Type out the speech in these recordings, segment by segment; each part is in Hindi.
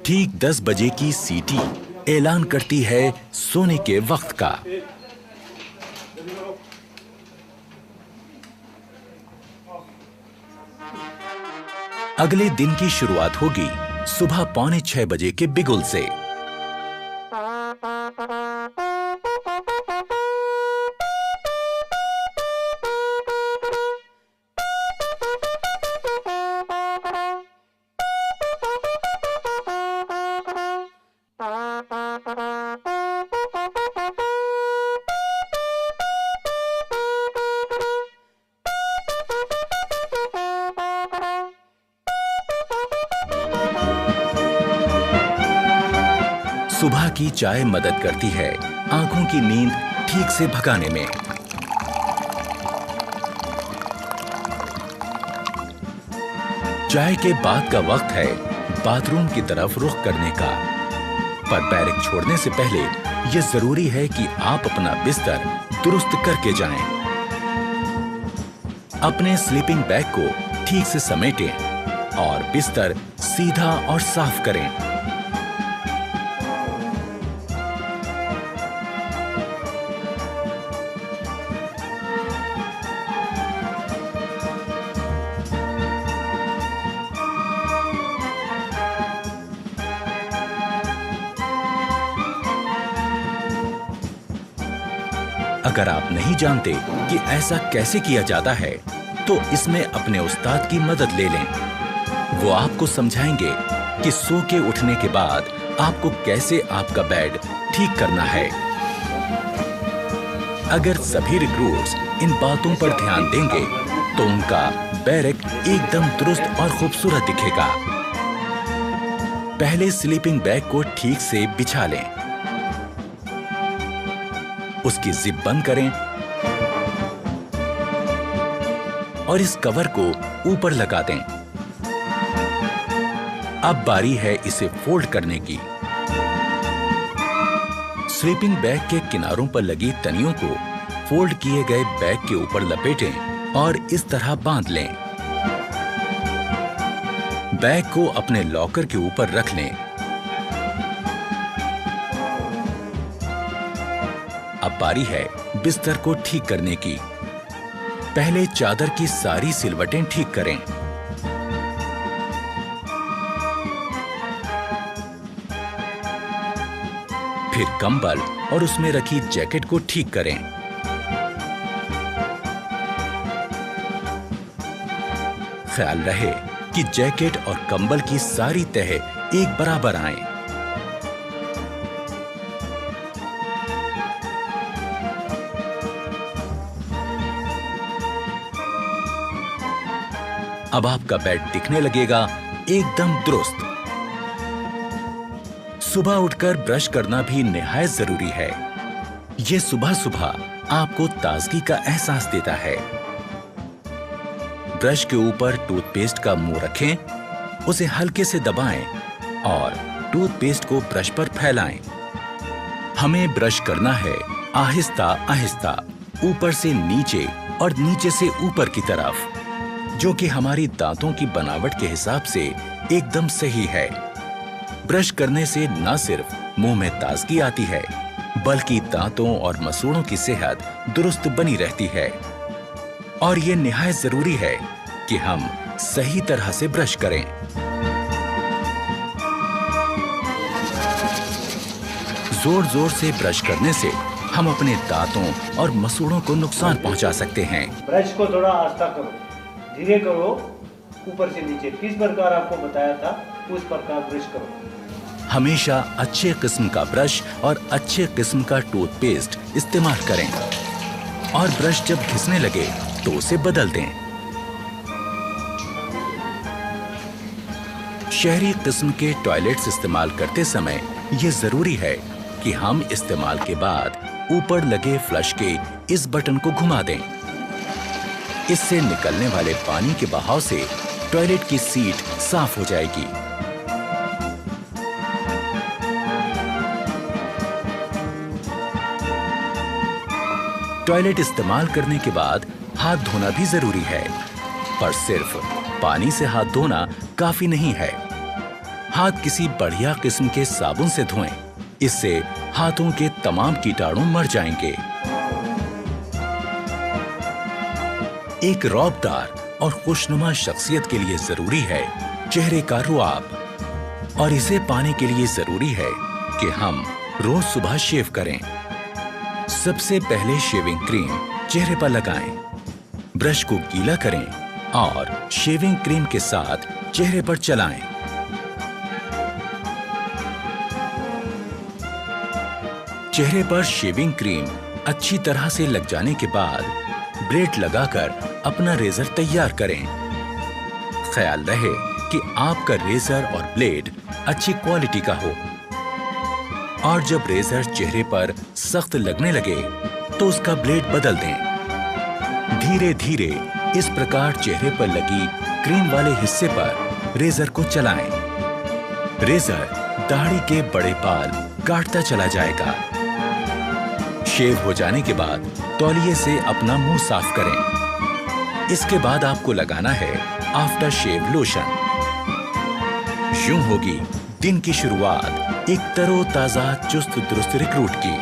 ठीक 10 बजे की सीटी ऐलान करती है सोने के वक्त का। अगले दिन की शुरुआत होगी सुबह 5:45 बजे के बिगुल से। सुबह की चाय मदद करती है आंखों की नींद ठीक से भगाने में। चाय के बाद का वक्त है बाथरूम की तरफ रुख करने का। पर बैरक छोड़ने से पहले यह जरूरी है कि आप अपना बिस्तर दुरुस्त करके जाएं। अपने स्लीपिंग बैग को ठीक से समेटें और बिस्तर सीधा और साफ करें। अगर आप नहीं जानते कि ऐसा कैसे किया जाता है, तो इसमें अपने उस्ताद की मदद ले लें। वो आपको समझाएंगे कि सो के उठने के बाद आपको कैसे आपका बेड ठीक करना है। अगर सभी रिक्रूट्स इन बातों पर ध्यान देंगे, तो उनका बैरक एकदम दुरुस्त और खूबसूरत दिखेगा। पहले स्लीपिंग बैग को ठीक से बिछा लें, उसकी जिप बंद करें और इस कवर को ऊपर लगा दें। अब बारी है इसे फोल्ड करने की। स्लीपिंग बैग के किनारों पर लगी तनियों को फोल्ड किए गए बैग के ऊपर लपेटें और इस तरह बांध लें। बैग को अपने लॉकर के ऊपर रख लें। अब बारी है बिस्तर को ठीक करने की। पहले चादर की सारी सिलवटें ठीक करें। फिर कंबल और उसमें रखी जैकेट को ठीक करें। ख्याल रहे कि जैकेट और कंबल की सारी तह एक बराबर आए। अब आपका बेड दिखने लगेगा एकदम दुरुस्त। सुबह उठकर ब्रश करना भी निहायत जरूरी है। यह सुबह सुबह आपको ताजगी का एहसास देता है। ब्रश के ऊपर टूथपेस्ट का मुंह रखें, उसे हल्के से दबाएं और टूथपेस्ट को ब्रश पर फैलाएं। हमें ब्रश करना है आहिस्ता आहिस्ता, ऊपर से नीचे और नीचे से ऊपर की तरफ, जो कि हमारी दांतों की बनावट के हिसाब से एकदम सही है। ब्रश करने से न सिर्फ मुंह में ताजगी आती है, बल्कि दांतों और मसूड़ों की सेहत दुरुस्त बनी रहती है। और ये निहायत जरूरी है कि हम सही तरह से ब्रश करें। जोर जोर से ब्रश करने से हम अपने दांतों और मसूड़ों को नुकसान पहुंचा सकते हैं। ब्रश को थोड़ा आस्था करो, धीरे करो, ऊपर से नीचे किस प्रकार आपको बताया था उस प्रकार ब्रश करो। हमेशा अच्छे किस्म का ब्रश और अच्छे किस्म का टूथपेस्ट इस्तेमाल करें और ब्रश जब घिसने लगे तो उसे बदल दें। शहरी किस्म के टॉयलेट्स इस्तेमाल करते समय यह जरूरी है कि हम इस्तेमाल के बाद ऊपर लगे फ्लश के इस बटन को घुमा दें। इससे निकलने वाले पानी के बहाव से टॉयलेट की सीट साफ हो जाएगी। टॉयलेट इस्तेमाल करने के बाद हाथ धोना भी जरूरी है, पर सिर्फ पानी से हाथ धोना काफी नहीं है। हाथ किसी बढ़िया किस्म के साबुन से धोएं। इससे हाथों के तमाम कीटाणु मर जाएंगे। एक रौबदार और खुशनुमा शख्सियत के लिए जरूरी है चेहरे का रुआब, और इसे पाने के लिए जरूरी है कि हम रोज सुबह शेव करें। सबसे पहले शेविंग क्रीम चेहरे पर लगाएं, ब्रश को गीला करें और शेविंग क्रीम के साथ चेहरे पर चलाएं। चेहरे पर शेविंग क्रीम अच्छी तरह से लग जाने के बाद ब्लेड लगाकर अपना रेजर तैयार करें। ख्याल रहे कि आपका रेजर और ब्लेड अच्छी क्वालिटी का हो, और जब रेजर चेहरे पर सख्त लगने लगे तो उसका ब्लेड बदल दें। धीरे धीरे इस प्रकार चेहरे पर लगी क्रीम वाले हिस्से पर रेजर को चलाएं। रेजर दाढ़ी के बड़े बाल काटता चला जाएगा। शेव हो जाने के बाद तौलिए से अपना मुंह साफ करें। इसके बाद आपको लगाना है आफ्टर शेव लोशन। यूं होगी दिन की शुरुआत एक तरोताजा चुस्त दुरुस्त रिक्रूट की।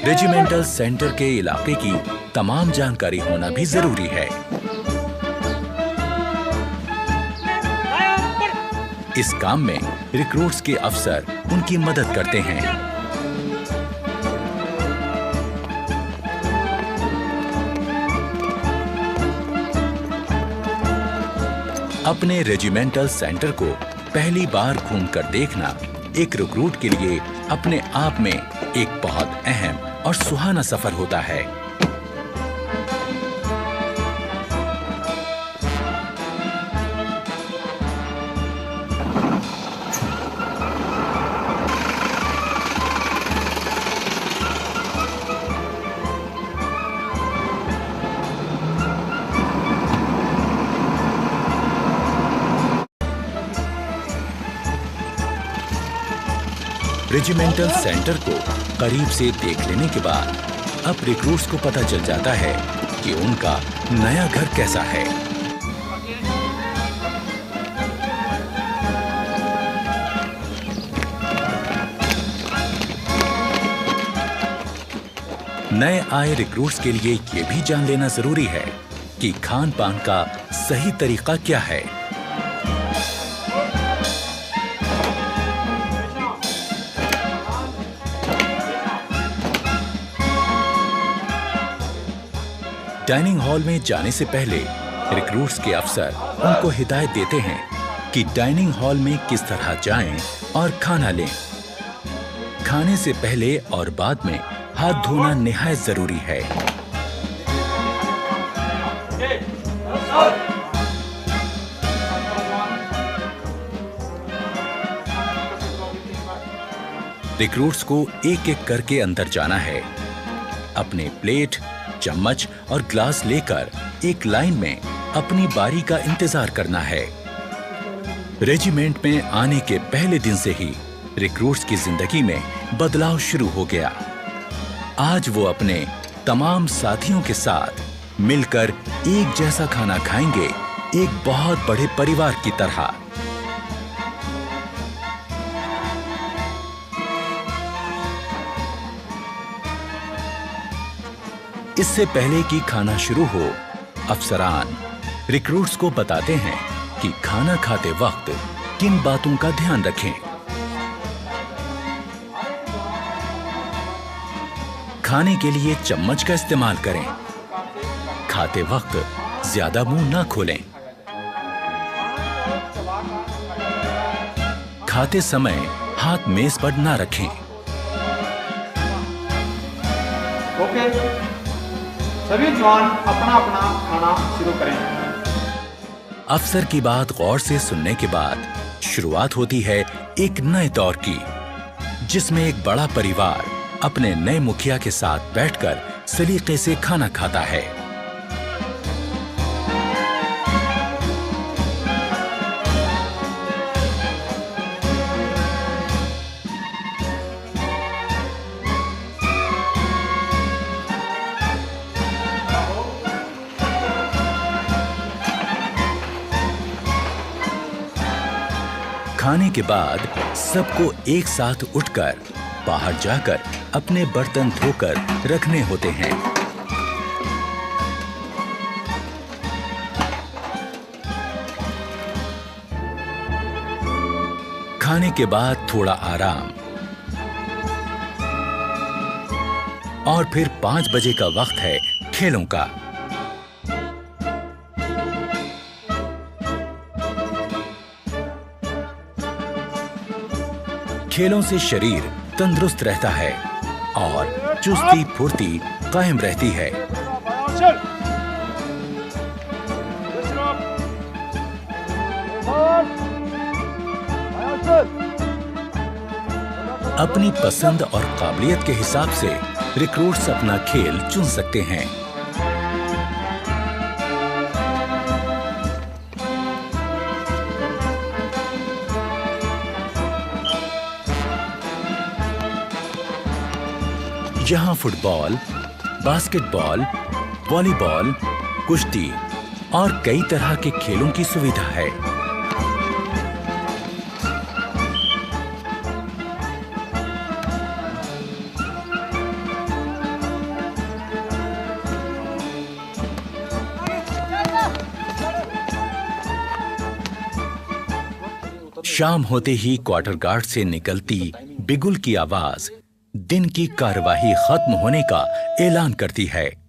रेजिमेंटल सेंटर के इलाके की तमाम जानकारी होना भी जरूरी है। इस काम में रिक्रूट्स के अफसर उनकी मदद करते हैं। अपने रेजिमेंटल सेंटर को पहली बार घूमकर देखना एक रिक्रूट के लिए अपने आप में एक बहुत अहम और सुहाना सफर होता है। रेजिमेंटल सेंटर को करीब से देख लेने के बाद अब रिक्रूट्स को पता चल जाता है कि उनका नया घर कैसा है। नए आए रिक्रूट्स के लिए ये भी जान लेना जरूरी है कि खान पान का सही तरीका क्या है। डाइनिंग हॉल में जाने से पहले रिक्रूट्स के अफसर उनको हिदायत देते हैं कि डाइनिंग हॉल में किस तरह जाएं और खाना लें। खाने से पहले और बाद में हाथ धोना निहायत जरूरी है। रिक्रूट्स को एक एक करके अंदर जाना है। अपने प्लेट, चम्मच और ग्लास लेकर एक लाइन में अपनी बारी का इंतजार करना है। रेजिमेंट में आने के पहले दिन से ही रिक्रूट्स की जिंदगी में बदलाव शुरू हो गया। आज वो अपने तमाम साथियों के साथ मिलकर एक जैसा खाना खाएंगे, एक बहुत बड़े परिवार की तरह। इससे पहले कि खाना शुरू हो, अफसरान रिक्रूट्स को बताते हैं कि खाना खाते वक्त किन बातों का ध्यान रखें। खाने के लिए चम्मच का इस्तेमाल करें। खाते वक्त ज्यादा मुंह ना खोलें। खाते समय हाथ मेज पर ना रखें। ओके, सभी जवान अपना अपना खाना शुरू करें। अफसर की बात गौर से सुनने के बाद शुरुआत होती है एक नए दौर की, जिसमें एक बड़ा परिवार अपने नए मुखिया के साथ बैठकर सलीके से खाना खाता है। खाने के बाद सबको एक साथ उठकर बाहर जाकर अपने बर्तन धोकर रखने होते हैं। खाने के बाद थोड़ा आराम और फिर 5 बजे का वक्त है खेलों का। खेलों से शरीर तंदुरुस्त रहता है और चुस्ती फुर्ती कायम रहती है। अपनी पसंद और काबिलियत के हिसाब से रिक्रूट्स अपना खेल चुन सकते हैं। यहाँ फुटबॉल, बास्केटबॉल, वॉलीबॉल, कुश्ती और कई तरह के खेलों की सुविधा है। शाम होते ही क्वार्टर गार्ड से निकलती बिगुल की आवाज दिन की कार्यवाही खत्म होने का ऐलान करती है।